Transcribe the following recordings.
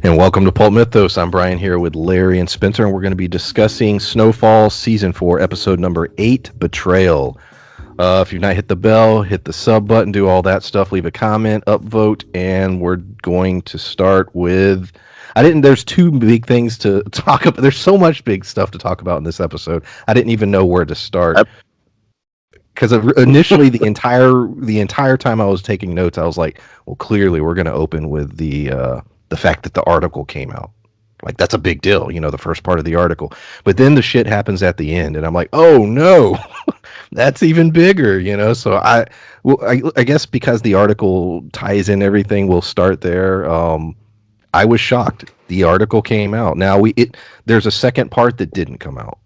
And welcome to Pulp Mythos. I'm Brian here with Larry and Spencer, and we're going to be discussing Snowfall Season 4, Episode number 8, Betrayal. If you've not hit the bell, hit the sub button, do all that stuff, leave a comment, upvote, and we're going to start with... There's two big things to talk about. There's so much big stuff to talk about in this episode. I didn't even know where to start. Because initially, the entire time I was taking notes, I was like, well, clearly we're going to open with the fact that the article came out. Like, that's a big deal, the first part of the article. But then the shit happens at the end, and I'm like, oh no, that's even bigger. So I guess because the article ties in everything, we'll start there. I was shocked. The article came out. Now there's a second part that didn't come out.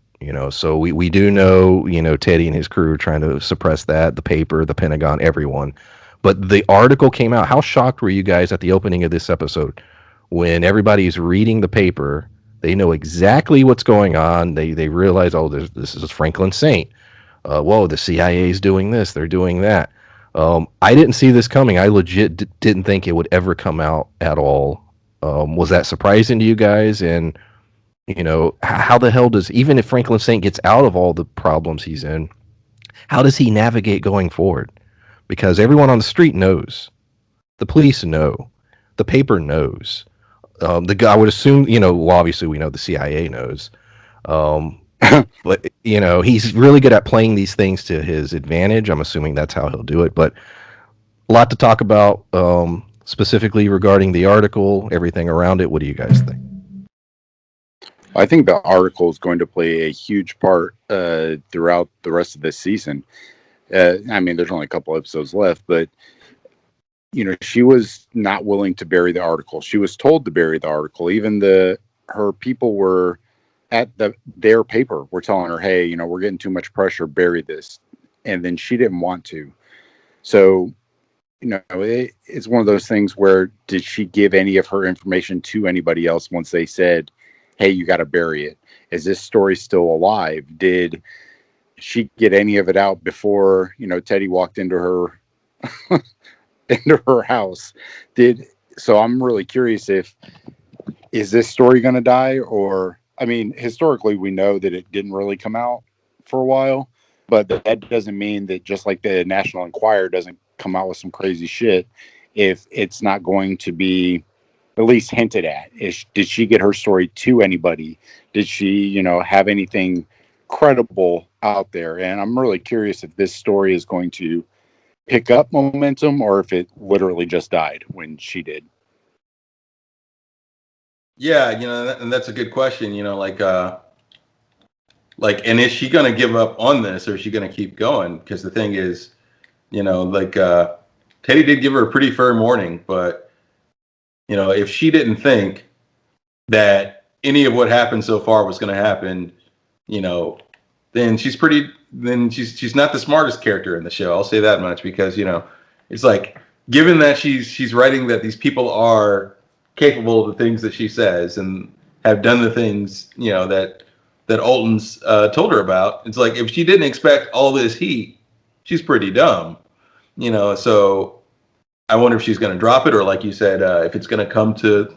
So we do know, Teddy and his crew are trying to suppress that, the paper, the Pentagon, everyone. But the article came out. How shocked were you guys at the opening of this episode? When everybody's reading the paper, they know exactly what's going on. They realize, oh, this is Franklin Saint. Whoa, the CIA is doing this. They're doing that. I didn't see this coming. I legit didn't think it would ever come out at all. Was that surprising to you guys? And, how the hell does, even if Franklin Saint gets out of all the problems he's in, how does he navigate going forward? Because everyone on the street knows. The police know. The paper knows. The guy, I would assume, well, obviously we know the CIA knows. But, he's really good at playing these things to his advantage. I'm assuming that's how he'll do it. But a lot to talk about, specifically regarding the article, everything around it. What do you guys think? I think the article is going to play a huge part throughout the rest of this season. I mean, there's only a couple episodes left, but she was not willing to bury the article. She was told to bury the article. Even her people were at their paper were telling her, hey, we're getting too much pressure, bury this. And then she didn't want to. So, it's one of those things where, did she give any of her information to anybody else once they said, hey, you got to bury it? Is this story still alive? Did she get any of it out before, Teddy walked into her into her house? So I'm really curious, is this story going to die? Or, I mean, historically we know that it didn't really come out for a while, but that doesn't mean that, just like the National Enquirer doesn't come out with some crazy shit, if it's not going to be at least hinted at. Did she get her story to anybody? Did she, have anything credible out there? And I'm really curious if this story is going to pick up momentum or if it literally just died when she did. Yeah, and that's a good question. And is she going to give up on this, or is she going to keep going? Because the thing is, Teddy did give her a pretty firm warning, but if she didn't think that any of what happened so far was going to happen, then she's not the smartest character in the show. I'll say that much, because it's like, given that she's writing that these people are capable of the things that she says and have done the things that Alton's told her about, it's like, if she didn't expect all this heat, she's pretty dumb. So I wonder if she's going to drop it, or, like you said, if it's going to come to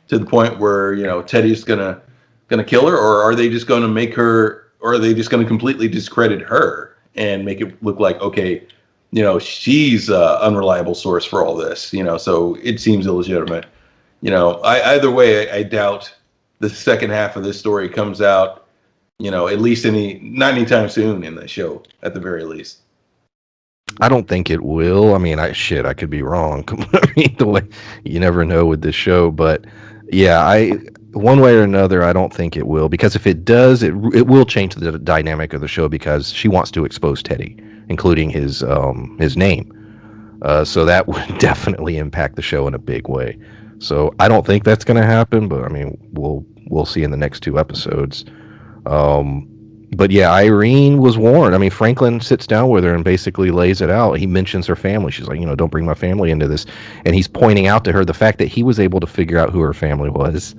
the point where Teddy's going to kill her, or are they just going to make her, or are they just going to completely discredit her and make it look like, okay, she's an unreliable source for all this, so it seems illegitimate. Either way, I doubt the second half of this story comes out, at least not anytime soon in the show, at the very least. I don't think it will. I mean, I could be wrong. I mean, the way, you never know with this show, but yeah, one way or another, I don't think it will, because if it does, it will change the dynamic of the show, because she wants to expose Teddy, including his name. So that would definitely impact the show in a big way. So I don't think that's going to happen, but I mean, we'll see in the next two episodes. But yeah, Irene was warned. I mean, Franklin sits down with her and basically lays it out. He mentions her family. She's like, don't bring my family into this. And he's pointing out to her the fact that he was able to figure out who her family was.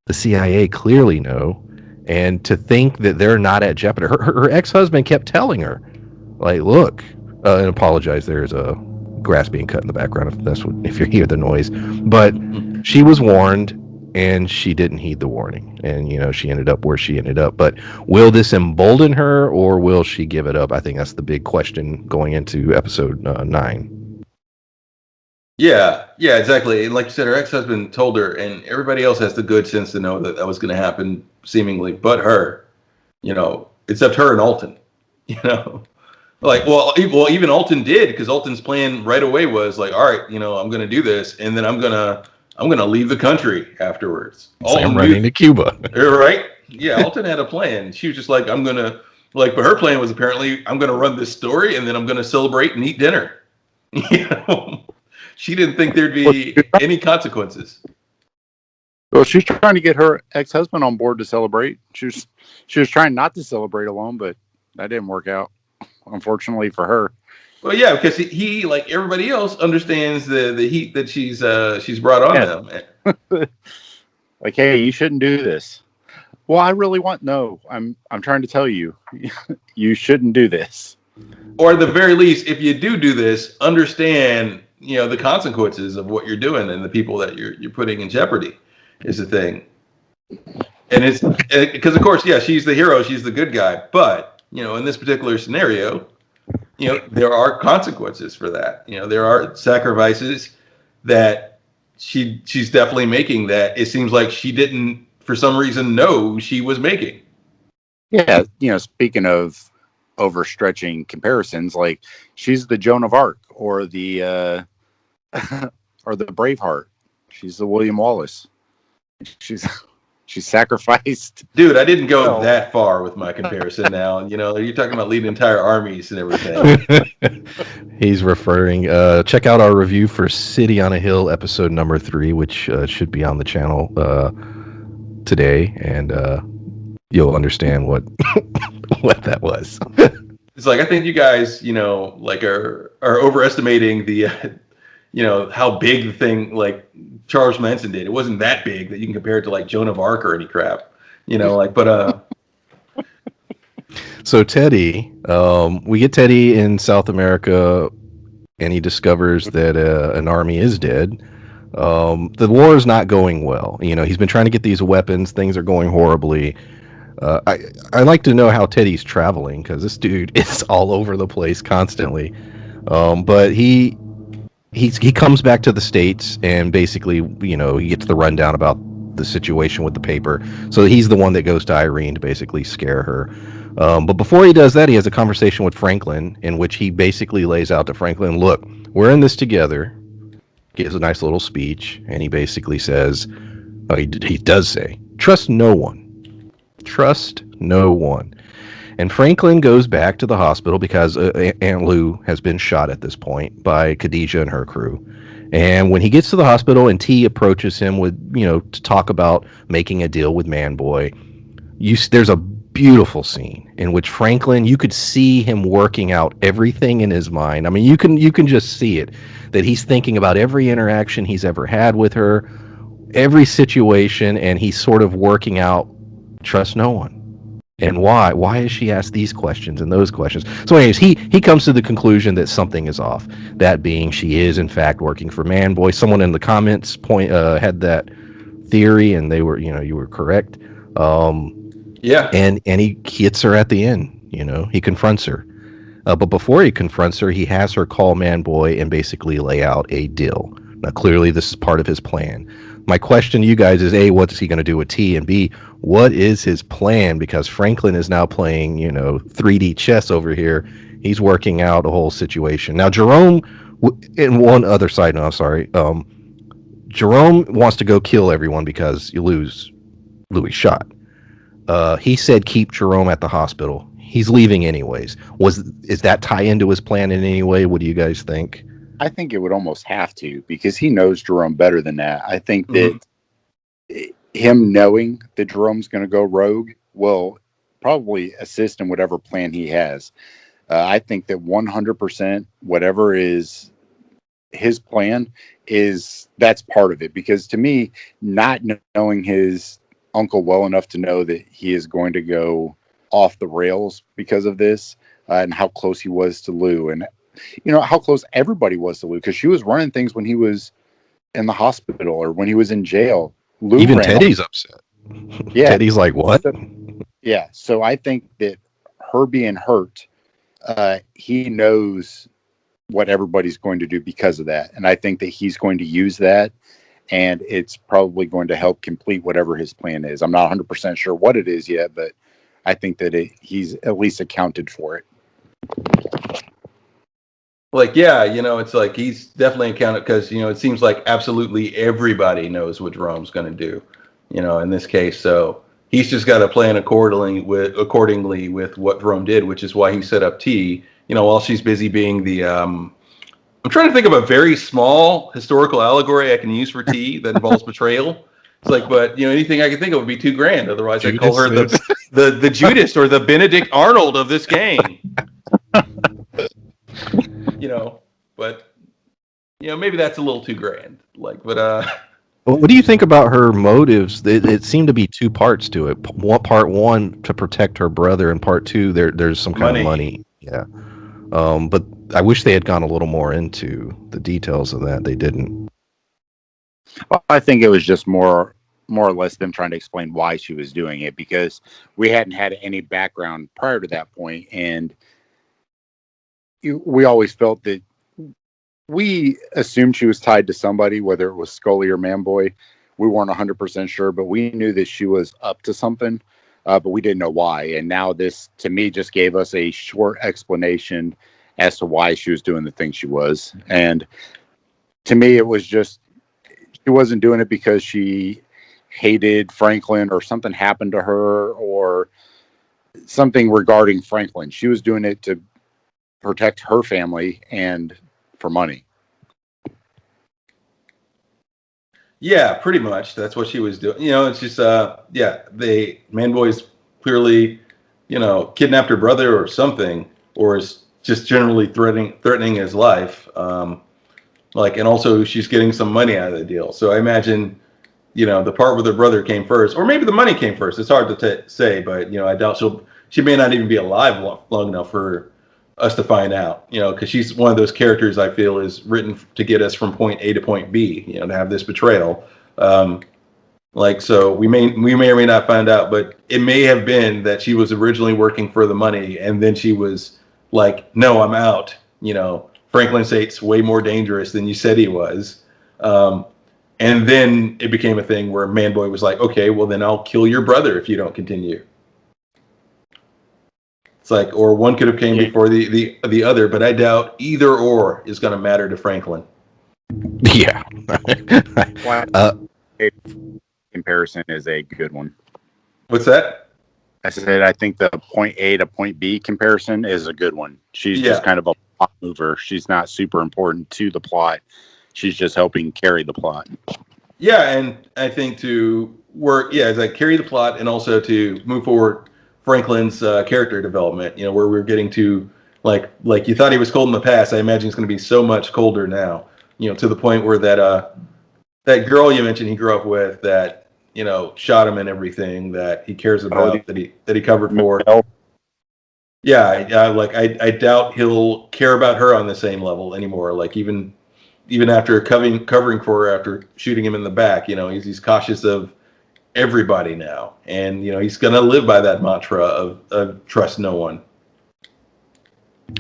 The CIA clearly know. And to think that they're not at jeopardy. Her ex-husband kept telling her, like, look, and apologize, there's a grass being cut in the background if you hear the noise. But she was warned, and she didn't heed the warning, and she ended up where she ended up. But will this embolden her, or will she give it up? I think that's the big question going into episode 9. Yeah, yeah, exactly. And like you said, her ex-husband told her, and everybody else has the good sense to know that that was going to happen, seemingly, but her, except her and Alton, you know. Like, even Alton did, because Alton's plan right away was like, all right, I'm going to do this, and then I'm gonna leave the country afterwards. I'm Alton running to Cuba. right? Yeah, Alton had a plan. She was just like, I'm gonna but her plan was apparently I'm gonna run this story, and then I'm gonna celebrate and eat dinner. You know, she didn't think there'd be any consequences. Well, she's trying to get her ex-husband on board to celebrate. She was trying not to celebrate alone, but that didn't work out, unfortunately for her. Well, yeah, because he like everybody else understands the heat that she's brought on them. Like, hey, you shouldn't do this. Well, I really I'm trying to tell you, you shouldn't do this. Or at the very least, if you do this, understand the consequences of what you're doing and the people that you're putting in jeopardy is the thing. And it's because of course, yeah, she's the hero, she's the good guy, but in this particular scenario, there are consequences for that. There are sacrifices that she's definitely making that it seems like she didn't for some reason know she was making. Yeah, speaking of overstretching comparisons, like she's the Joan of Arc or the or the Braveheart. She's the William Wallace. She's sacrificed. Dude, I didn't go that far with my comparison now. You're talking about leading entire armies and everything. He's referring, check out our review for City on a Hill, episode number 3, which should be on the channel today, and you'll understand what what that was. It's like, I think you guys, are overestimating the, how big the thing, like Charles Manson did. It wasn't that big that you can compare it to like Joan of Arc or any crap, So Teddy, we get Teddy in South America, and he discovers that an army is dead. The war is not going well. He's been trying to get these weapons. Things are going horribly. I like to know how Teddy's traveling, because this dude is all over the place constantly. But he comes back to the States, and basically, he gets the rundown about the situation with the paper. So he's the one that goes to Irene to basically scare her. But before he does that, he has a conversation with Franklin, in which he basically lays out to Franklin, look, we're in this together. Gives a nice little speech, and he basically says, he does say, trust no one. Trust no one. And Franklin goes back to the hospital because Aunt Lou has been shot at this point by Khadijah and her crew. And when he gets to the hospital and T approaches him with, to talk about making a deal with Man-Boy, there's a beautiful scene in which Franklin, you could see him working out everything in his mind. I mean, you can just see it, that he's thinking about every interaction he's ever had with her, every situation, and he's sort of working out, trust no one. And why has she asked these questions and those questions? So anyways, he comes to the conclusion that something is off, that being she is in fact working for Man-Boy. Someone in the comments had that theory, and they were, you were correct. Yeah. And he hits her at the end. He confronts her. But before he confronts her, he has her call Man-Boy and basically lay out a deal. Now, clearly, this is part of his plan. My question to you guys is, A, what is he going to do with T? And B, what is his plan? Because Franklin is now playing, 3D chess over here. He's working out a whole situation. Now, Jerome, in one other side note, I'm sorry. Jerome wants to go kill everyone because you lose Louis shot. He said keep Jerome at the hospital. He's leaving anyways. Is that tie into his plan in any way? What do you guys think? I think it would almost have to, because he knows Jerome better than that. I think that him knowing that Jerome's going to go rogue will probably assist in whatever plan he has. I think that 100% whatever is his plan that's part of it, because to me, not knowing his uncle well enough to know that he is going to go off the rails because of this, and how close he was to Lou, and how close everybody was to Lou, because she was running things when he was in the hospital or when he was in jail. Lou Even ran. Teddy's upset. Yeah. Teddy's like, what? Yeah. So I think that her being hurt, he knows what everybody's going to do because of that. And I think that he's going to use that, and it's probably going to help complete whatever his plan is. I'm not 100% sure what it is yet, but I think that he's at least accounted for it. Like, yeah, it's like he's definitely accounted because, it seems like absolutely everybody knows what Jerome's going to do, in this case. So he's just got to plan accordingly with what Jerome did, which is why he set up T, while she's busy being the, I'm trying to think of a very small historical allegory I can use for T that involves betrayal. It's like, but anything I could think of would be $2,000. Otherwise, I'd call her the Judas or the Benedict Arnold of this gang. But maybe that's a little too grand. Like, but What do you think about her motives? It seemed to be two parts to it. Part one to protect her brother, and part two there's some kind of money. Yeah. But I wish they had gone a little more into the details of that. They didn't. Well, I think it was just more or less them trying to explain why she was doing it, because we hadn't had any background prior to that point, and we always felt that we assumed she was tied to somebody, whether it was Scully or Manboy. We weren't 100% sure, but we knew that she was up to something, but we didn't know why. And now this, to me, just gave us a short explanation as to why she was doing the thing she was. And to me, it was just, she wasn't doing it because she hated Franklin or something happened to her or something regarding Franklin. She was doing it to protect her family and for money. Yeah, pretty much. That's what she was doing. It's just Manboy's clearly, kidnapped her brother or something, or is just generally threatening his life. And also she's getting some money out of the deal. So I imagine, the part where the brother came first, or maybe the money came first. It's hard to say, but I doubt she may not even be alive long enough for us to find out, because she's one of those characters I feel is written to get us from point A to point B, to have this betrayal. So we may or may not find out, but it may have been that she was originally working for the money, and then she was like, no, I'm out. Franklin State's way more dangerous than you said he was. And then it became a thing where Manboy was like, okay, well then I'll kill your brother if you don't continue. It's like, or one could have came before the other, but I doubt either or is going to matter to Franklin. Yeah. Comparison is a good one. What's that? I said I think the point A to point B comparison is a good one. She's just kind of a plot mover. She's not super important to the plot. She's just helping carry the plot. Yeah, and I think to work, it's like carry the plot and also to move forward Franklin's character development, where we're getting to like you thought he was cold in the past. I imagine he's going to be so much colder now, to the point where that girl you mentioned he grew up with that, shot him and everything that he cares about, that he covered for. Yeah, I doubt he'll care about her on the same level anymore. Like even after covering for her after shooting him in the back, he's cautious of everybody now, and he's gonna live by that mantra of trust no one.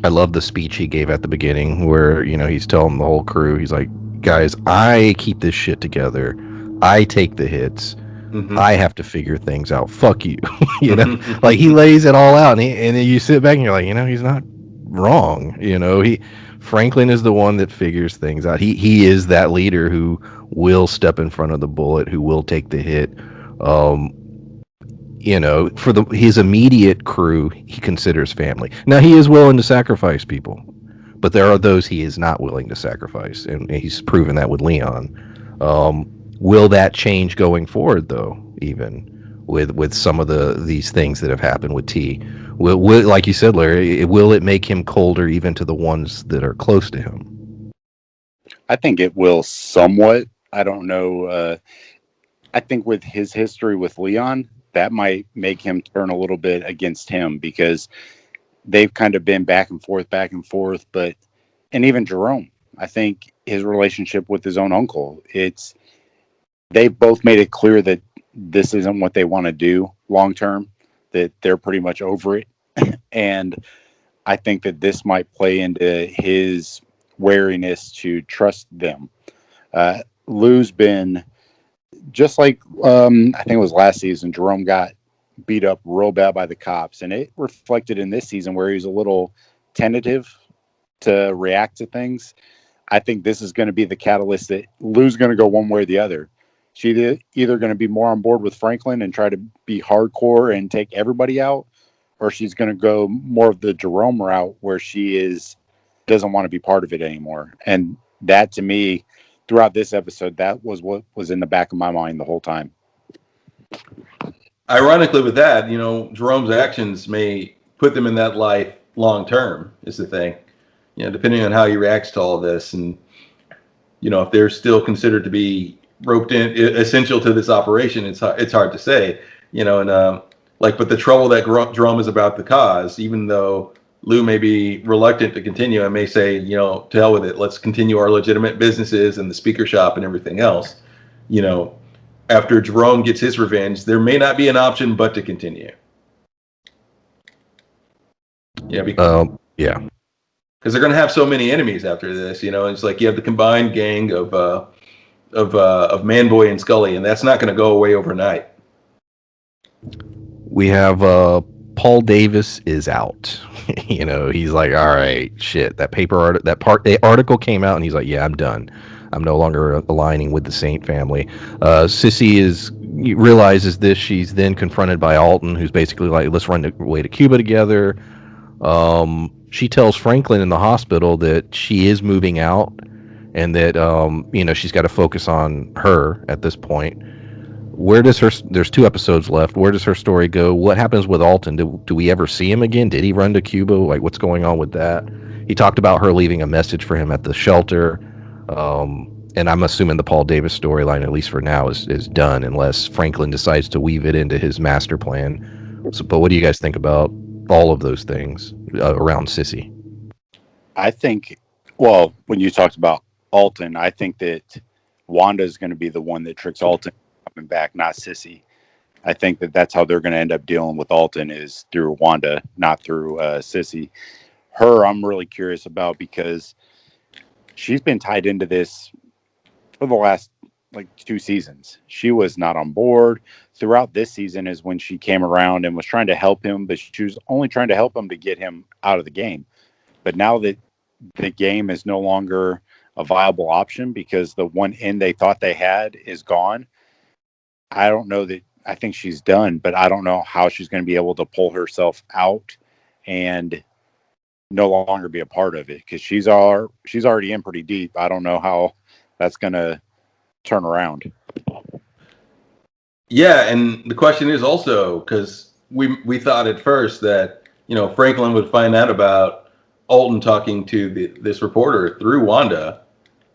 I love the speech he gave at the beginning where he's telling the whole crew, he's like, guys, I keep this shit together, I take the hits, I have to figure things out, fuck you. Like he lays it all out, and then you sit back and you're like, he's not wrong. Franklin is the one that figures things out. He is that leader who will step in front of the bullet, who will take the hit. For his immediate crew, he considers family. Now he is willing to sacrifice people, but there are those he is not willing to sacrifice, and he's proven that with Leon. Will that change going forward, though? Even with some of these things that have happened with T, will like you said, Larry, will it make him colder even to the ones that are close to him? I think it will somewhat. I don't know. I think with his history with Leon, that might make him turn a little bit against him, because they've kind of been back and forth. And even Jerome, I think his relationship with his own uncle, they both made it clear that this isn't what they want to do long term, that they're pretty much over it. And I think that this might play into his wariness to trust them. Lou's been just like I think it was last season. Jerome got beat up real bad by the cops, and it reflected in this season where he was a little tentative to react to things. I think this is going to be the catalyst that Lou's going to go one way or the other. She's either going to be more on board with Franklin and try to be hardcore and take everybody out, or she's going to go more of the Jerome route where she doesn't want to be part of it anymore. And that, to me, throughout this episode, that was what was in the back of my mind the whole time. Ironically, with that, Jerome's actions may put them in that light long term. Is the thing, depending on how he reacts to all this, and if they're still considered to be roped in, essential to this operation, it's hard to say, but the trouble that Jerome is about to cause, even though Lou may be reluctant to continue and may say, to hell with it, let's continue our legitimate businesses and the speaker shop and everything else, after Jerome gets his revenge, there may not be an option but to continue. Yeah. Because they're going to have so many enemies after this, it's like you have the combined gang of Manboy and Scully, and that's not going to go away overnight. We have Paul Davis is out. He's like, all right, shit. The article came out, and he's like, yeah, I'm done. I'm no longer aligning with the Saint family. Sissy realizes this. She's then confronted by Alton, who's basically like, let's run away to Cuba together. She tells Franklin in the hospital that she is moving out, and that she's got to focus on her at this point. There's 2 episodes left. Where does her story go? What happens with Alton? Do we ever see him again? Did he run to Cuba? Like, what's going on with that? He talked about her leaving a message for him at the shelter. And I'm assuming the Paul Davis storyline, at least for now, is done unless Franklin decides to weave it into his master plan. But what do you guys think about all of those things around Sissy? I think, well, when you talked about Alton, I think that Wanda is going to be the one that tricks Alton coming back, not Sissy. I think that that's how they're going to end up dealing with Alton, is through Wanda, not through Sissy. Her, I'm really curious about, because she's been tied into this for the last 2 seasons. She was not on board. Throughout this season is when she came around and was trying to help him, but she was only trying to help him to get him out of the game. But now that the game is no longer a viable option because the one end they thought they had is gone, I don't know that. I think she's done, but I don't know how she's going to be able to pull herself out and no longer be a part of it, because she's already in pretty deep. I don't know how that's going to turn around. Yeah, and the question is also, because we thought at first that Franklin would find out about Alton talking to this reporter through Wanda,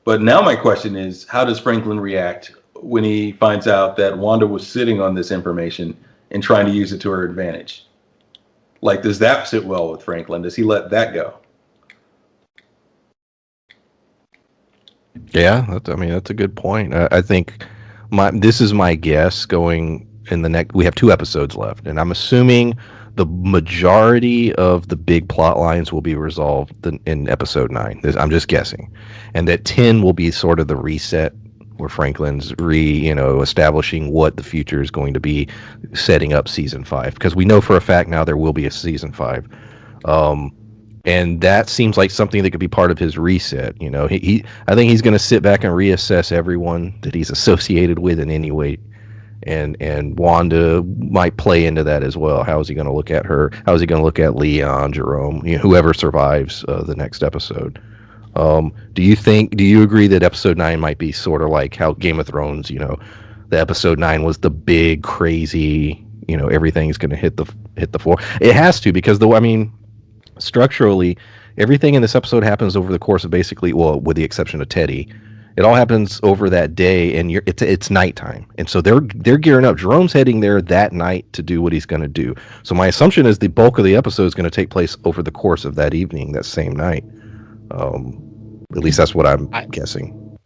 but now my question is, how does Franklin react when he finds out that Wanda was sitting on this information and trying to use it to her advantage? Like, does that sit well with Franklin? Does he let that go? Yeah, that's a good point. I think this is my guess going in the next. We have 2 episodes left, and I'm assuming the majority of the big plot lines will be resolved in episode 9. I'm just guessing, and that 10 will be sort of the reset where Franklin's establishing what the future is going to be, setting up season 5, because we know for a fact now there will be a season 5. And that seems like something that could be part of his reset. I think he's going to sit back and reassess everyone that he's associated with in any way. And Wanda might play into that as well. How is he going to look at her? How is he going to look at Leon, Jerome, whoever survives the next episode? Do you agree that episode 9 might be sort of like how Game of Thrones, the episode 9 was the big, crazy, everything's going to hit the floor. It has to, because structurally, everything in this episode happens over the course of basically, well, with the exception of Teddy, it all happens over that day, and it's nighttime, and so they're gearing up. Jerome's heading there that night to do what he's going to do. So my assumption is the bulk of the episode is going to take place over the course of that evening, that same night. At least that's what I'm guessing.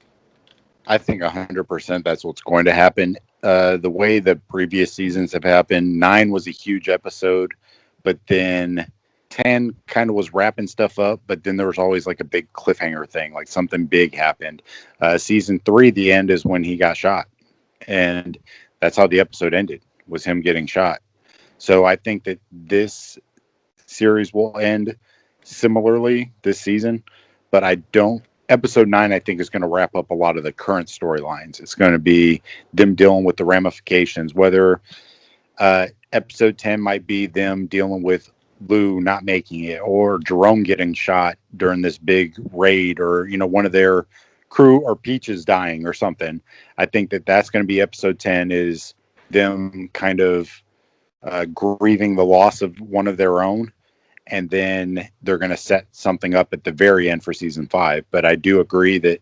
I think 100% that's what's going to happen. The way the previous seasons have happened, 9 was a huge episode, but then 10 kind of was wrapping stuff up, but then there was always like a big cliffhanger thing, like something big happened. Season 3, the end is when he got shot, and that's how the episode ended, was him getting shot. So I think that this series will end similarly this season, but I don't. Episode 9, I think, is going to wrap up a lot of the current storylines. It's going to be them dealing with the ramifications, whether episode 10 might be them dealing with Lou not making it, or Jerome getting shot during this big raid, or, you know, one of their crew or Peaches dying or something. I think that that's going to be episode 10, is them kind of grieving the loss of one of their own, and then they're going to set something up at the very end for season 5. But I do agree that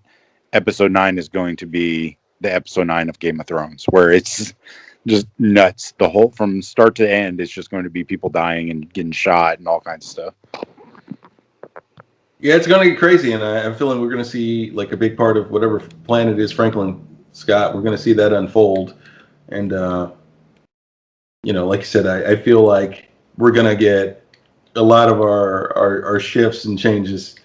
episode 9 is going to be the episode 9 of Game of Thrones, where it's just nuts. The whole, from start to end, it's just going to be people dying and getting shot and all kinds of stuff. Yeah, it's going to get crazy, and I'm feeling we're going to see like a big part of whatever planet is Franklin Scott. We're going to see that unfold, and you know, like you said, I feel like we're going to get a lot of our shifts and changes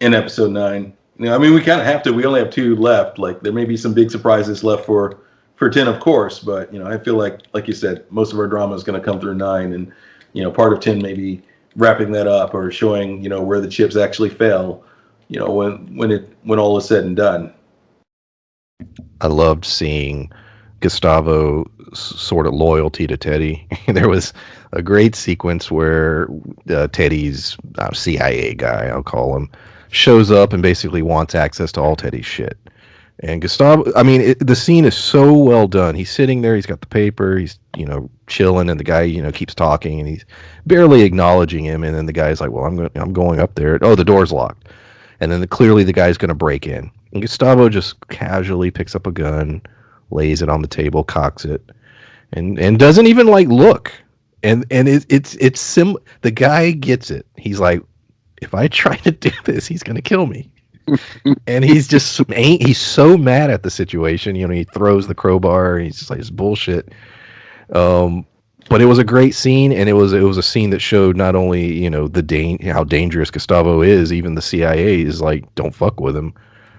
in episode 9. You know, I mean, we kind of have to. We only have 2 left. Like, there may be some big surprises left for 10, of course, but, you know, I feel like you said, most of our drama is going to come through 9, and, you know, part of 10 maybe wrapping that up or showing, you know, where the chips actually fell, you know, when all is said and done. I loved seeing Gustavo's sort of loyalty to Teddy. There was a great sequence where Teddy's CIA guy, I'll call him, shows up and basically wants access to all Teddy's shit. And Gustavo, I mean, the scene is so well done. He's sitting there, he's got the paper, he's, you know, chilling, and the guy, you know, keeps talking, and he's barely acknowledging him. And then the guy's like, "Well, I'm going up there. Oh, the door's locked." And then clearly the guy's going to break in. And Gustavo just casually picks up a gun, lays it on the table, cocks it, and doesn't even like look. And it's the guy gets it. He's like, if I try to do this, he's going to kill me. And he's so mad at the situation. You know, he throws the crowbar. He's just like, it's bullshit. But it was a great scene, and it was a scene that showed not only, you know, how dangerous Gustavo is. Even the CIA is like, don't fuck with him.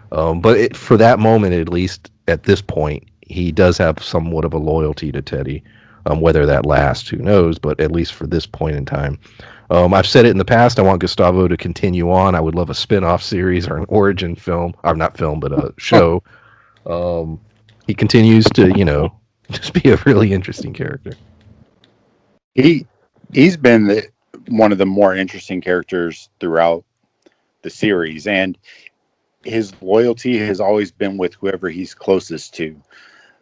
But for that moment, at least at this point, he does have somewhat of a loyalty to Teddy. Whether that lasts, who knows? But at least for this point in time. I've said it in the past, I want Gustavo to continue on. I would love a spin-off series or an origin film. Or not film, but a show. He continues to, you know, just be a really interesting character. He's been one of the more interesting characters throughout the series, and his loyalty has always been with whoever he's closest to.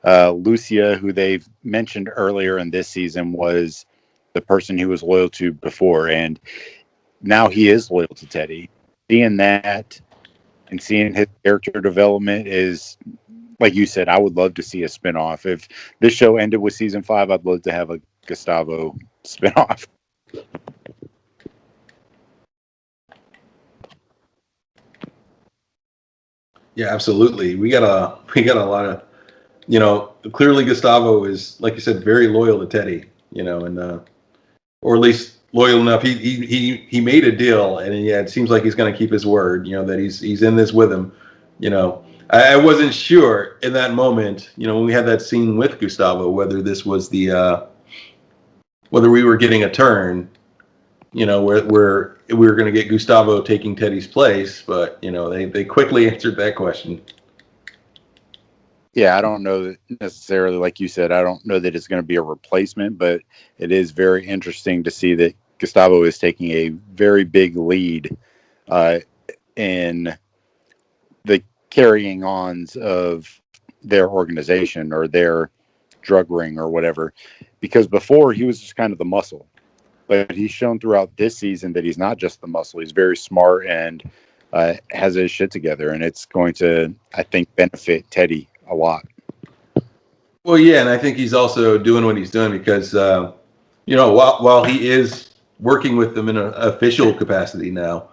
Lucia, who they've mentioned earlier in this season, was the person he was loyal to before, and now he is loyal to Teddy. Seeing that and seeing his character development is, like you said, I would love to see a spinoff. If this show ended with season 5, I'd love to have a Gustavo spinoff. Yeah, absolutely. We got a lot of, you know, clearly Gustavo is, like you said, very loyal to Teddy, you know, and or at least loyal enough. He made a deal, and yeah, it seems like he's going to keep his word. You know, that he's in this with him. You know, I wasn't sure in that moment, you know, when we had that scene with Gustavo, whether this was the whether we were getting a turn, you know, where we were going to get Gustavo taking Teddy's place, but you know, they quickly answered that question. Yeah, I don't know that necessarily, like you said, I don't know that it's going to be a replacement, but it is very interesting to see that Gustavo is taking a very big lead in the carrying ons of their organization or their drug ring or whatever, because before he was just kind of the muscle, but he's shown throughout this season that he's not just the muscle. He's very smart and has his shit together, and it's going to, I think, benefit Teddy a lot. Well, yeah, and I think he's also doing what he's doing because, you know, while he is working with them in an official capacity now,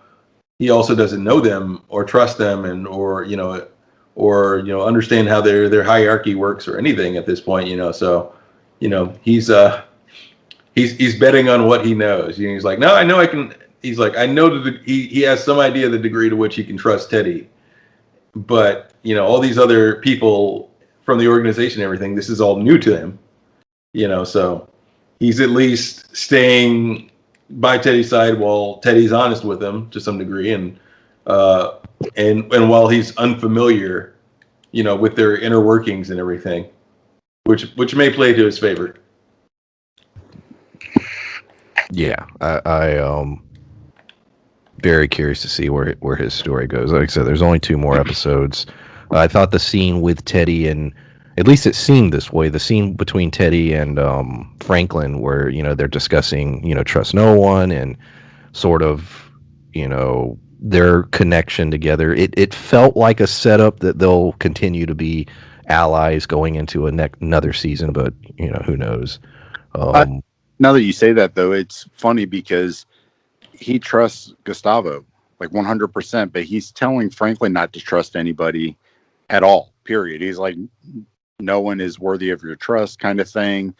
he also doesn't know them or trust them, and or you know, or understand how their hierarchy works or anything at this point. So he's betting on what he knows. He's like, no, I know I can. He's like, I know that he has some idea of the degree to which he can trust Teddy, but all these other people from the organization, and everything, this is all new to him. So he's at least staying by Teddy's side while Teddy's honest with him to some degree, and while he's unfamiliar, with their inner workings and everything, which may play to his favor. Yeah, I very curious to see where his story goes. Like I said, there's only 2 more episodes. I thought the scene with Teddy, and at least it seemed this way, the scene between Teddy and Franklin, where they're discussing trust no one, and sort of their connection together. It felt like a setup that they'll continue to be allies going into another season, but who knows. Now that you say that, though, it's funny because he trusts Gustavo like 100%, but he's telling Franklin not to trust anybody at all, period. He's like, no one is worthy of your trust, kind of thing.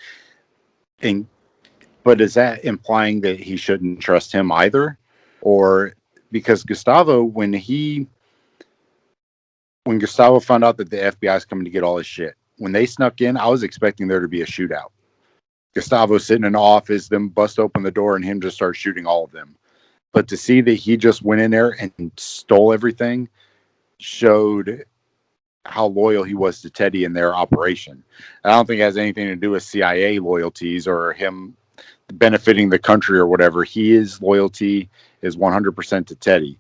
But is that implying that he shouldn't trust him either? Or because Gustavo, when Gustavo found out that the FBI is coming to get all his shit, when they snuck in, I was expecting there to be a shootout. Gustavo sitting in the office, them bust open the door, and him just start shooting all of them. But to see that he just went in there and stole everything showed how loyal he was to Teddy in their operation. I don't think it has anything to do with CIA loyalties or him benefiting the country or whatever. His loyalty is 100% to Teddy.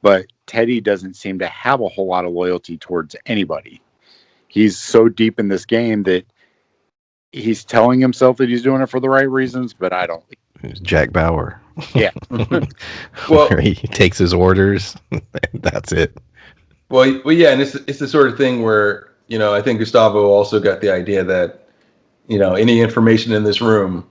But Teddy doesn't seem to have a whole lot of loyalty towards anybody. He's so deep in this game that he's telling himself that he's doing it for the right reasons, but I don't. Jack Bauer. Yeah. Well, where he takes his orders. That's it. Well, yeah, and it's the sort of thing where I think Gustavo also got the idea that any information in this room,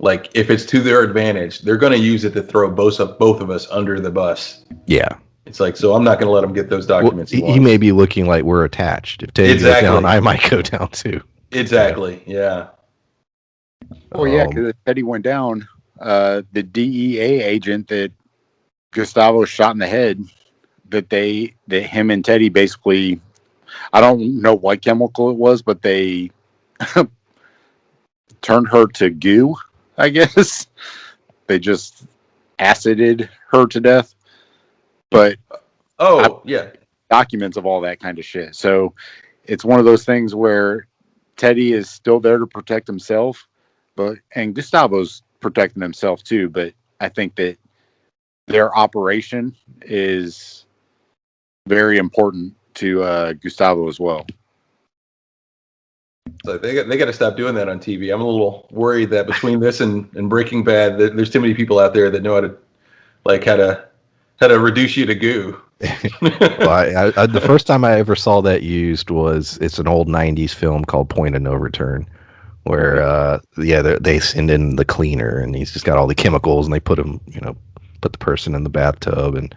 like if it's to their advantage, they're going to use it to throw both of us under the bus. Yeah. It's like, so I'm not going to let them get those documents. Well, he may be looking like we're attached. If Teddy goes down, I might go down too. Exactly. Yeah. Oh yeah, because Teddy went down. The DEA agent that Gustavo shot in the head, that him and Teddy basically, I don't know what chemical it was, but they turned her to goo, I guess. They just acided her to death. But yeah, documents of all that kind of shit. So it's one of those things where Teddy is still there to protect himself, and Gustavo's protecting himself too. But I think that their operation is very important to Gustavo as well. So they got to stop doing that on TV. I'm a little worried that between this and Breaking Bad, there's too many people out there that know how to reduce you to goo. Well, I the first time I ever saw that used it's an old 90s film called Point of No Return, where they send in the cleaner, and he's just got all the chemicals, and they put the person in the bathtub, and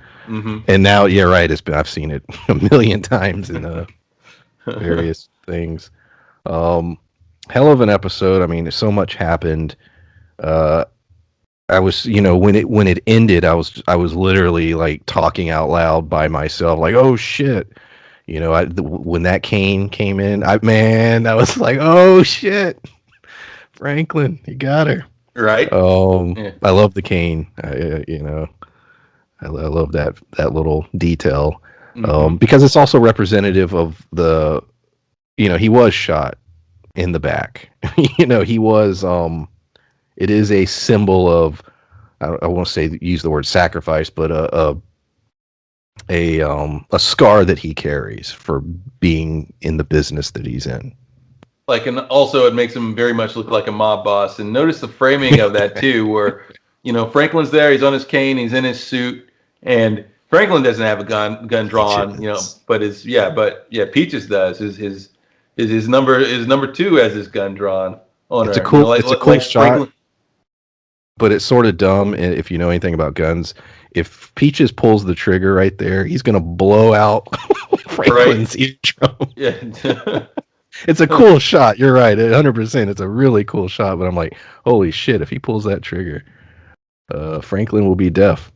now, yeah, right, I've seen it a million times in various things. Hell of an episode. I mean, so much happened. I was, when it ended, I was literally like talking out loud by myself, like, oh shit, when that cane came in, I was like, oh shit, Franklin, you got her. Right. Yeah. I love the cane. I love that little detail, because it's also representative of he was shot in the back. He was, it is a symbol of, I won't say use the word sacrifice, but a scar that he carries for being in the business that he's in. Like, and also it makes him very much look like a mob boss. And notice the framing of that too, where Franklin's there, he's on his cane, he's in his suit, and Franklin doesn't have a gun drawn, but Peaches does. His number 2 has his gun drawn on her. It's a cool shot. Franklin, but it's sort of dumb if you know anything about guns. If Peaches pulls the trigger right there, he's going to blow out Franklin's eardrum. Yeah. It's a cool shot. You're right. 100%. It's a really cool shot. But I'm like, holy shit! If he pulls that trigger, Franklin will be deaf.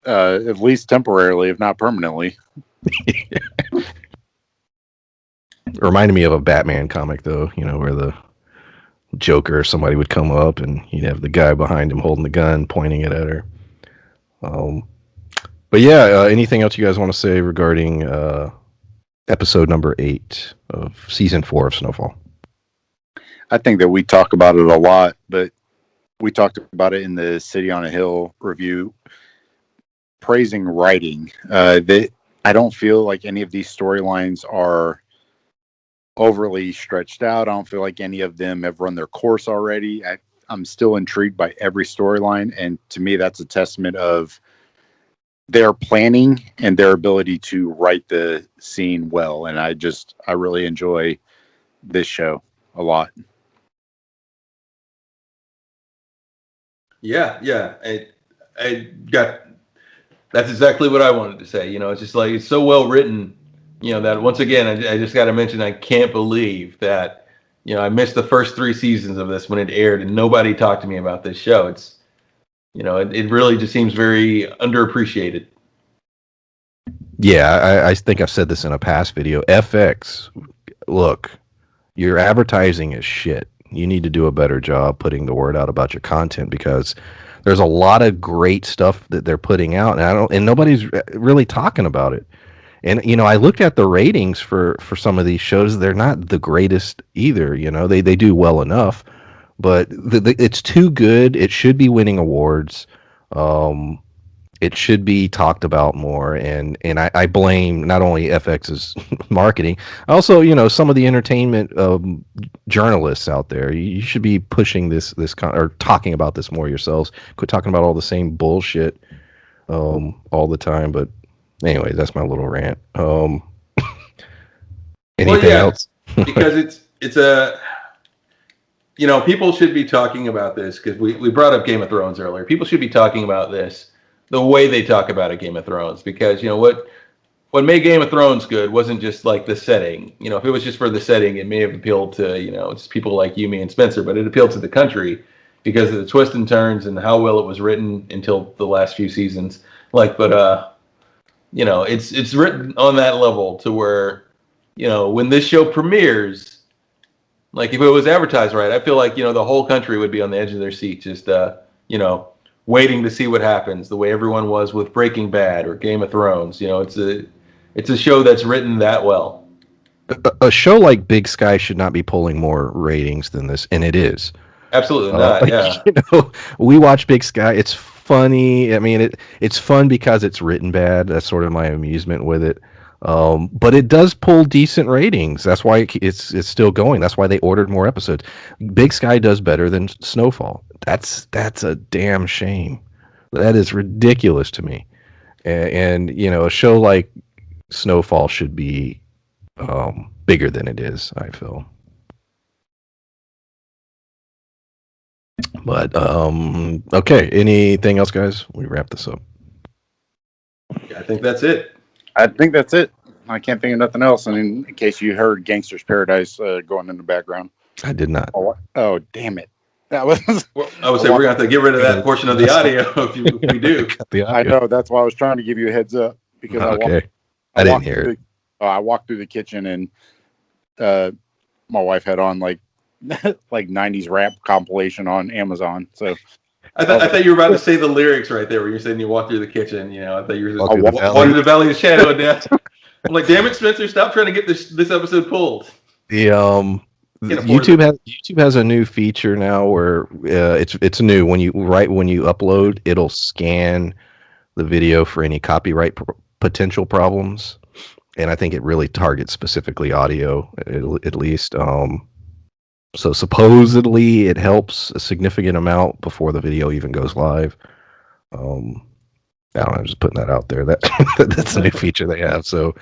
At least temporarily, if not permanently. Reminded me of a Batman comic, though. You know, where the Joker or somebody would come up and you'd have the guy behind him holding the gun, pointing it at her. But yeah, anything else you guys want to say regarding episode number 8 of season 4 of Snowfall? I think that we talk about it a lot, but we talked about it in the City on a Hill review, praising writing. That I don't feel like any of these storylines are overly stretched out. I don't feel like any of them have run their course already. I'm still intrigued by every storyline, and to me, that's a testament of their planning and their ability to write the scene well. And I really enjoy this show a lot. Yeah. I got, that's exactly what I wanted to say. You know, it's just like, it's so well written, you know, that once again, I just got to mention, I can't believe that, you know, I missed the first 3 seasons of this when it aired and nobody talked to me about this show. It's, you know, it really just seems very underappreciated. Yeah, I think I've said this in a past video. FX, look, your advertising is shit. You need to do a better job putting the word out about your content, because there's a lot of great stuff that they're putting out, and nobody's really talking about it. And you know, I looked at the ratings for some of these shows. They're not the greatest either. You know, they do well enough, but it's too good. It should be winning awards. It should be talked about more, and I blame not only FX's marketing, also, you know, some of the entertainment journalists out there. You should be pushing this or talking about this more yourselves. Quit talking about all the same bullshit all the time. But anyway, that's my little rant. Anything else? Because it's a, you know, people should be talking about this, because we brought up Game of Thrones earlier. People should be talking about this the way they talk about a Game of Thrones, because, you know, what made Game of Thrones good wasn't just like the setting. You know, if it was just for the setting, it may have appealed to, you know, just people like you, me, and Spencer, but it appealed to the country because of the twists and turns and how well it was written until the last few seasons. Like, but you know, it's written on that level to where, you know, when this show premieres, like if it was advertised right, I feel like, you know, the whole country would be on the edge of their seat, just you know, waiting to see what happens, the way everyone was with Breaking Bad or Game of Thrones. You know, it's a show that's written that well. A show like Big Sky should not be pulling more ratings than this, and it is. Absolutely not. Yeah. You know, we watch Big Sky. It's funny. I mean, it's fun because it's written bad. That's sort of my amusement with it. But it does pull decent ratings. That's why it's still going. That's why they ordered more episodes. Big Sky does better than Snowfall. That's a damn shame. That is ridiculous to me. And you know, a show like Snowfall should be bigger than it is, I feel. But okay, anything else, guys? We wrap this up. I think that's it. I think that's it. I can't think of nothing else. And in case you heard Gangster's Paradise going in the background. I did not. Oh, damn it. That was. Well, I would say we're going to have to get rid of that portion of the audio if we do. I know. That's why I was trying to give you a heads up. Because I didn't hear it. I walked through the kitchen and my wife had on like 90s rap compilation on Amazon. So I thought you were about to say the lyrics right there, where you're saying you walk through the kitchen. You know, I thought you were walk through the valley of shadow of death. I'm like, damn it, Spencer, stop trying to get this episode pulled. The YouTube has a new feature now where it's new. When you upload, it'll scan the video for any copyright potential problems, and I think it really targets specifically audio at least. So supposedly it helps a significant amount before the video even goes live. I don't know, I'm just putting that out there. That's a new feature they have. So,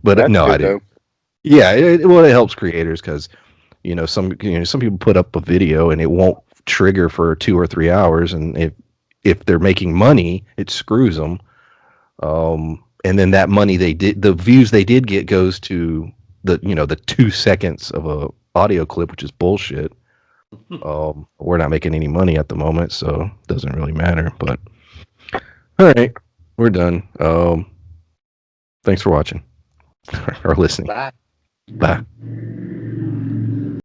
but that's no, good, I didn't. Yeah, it helps creators because some people put up a video and it won't trigger for 2 or 3 hours, and if they're making money, it screws them. and then that money the views they did get goes to the 2 seconds of a audio clip, which is bullshit. We're not making any money at the moment, so it doesn't really matter. But all right, we're done. Thanks for watching or listening. Bye. Bye.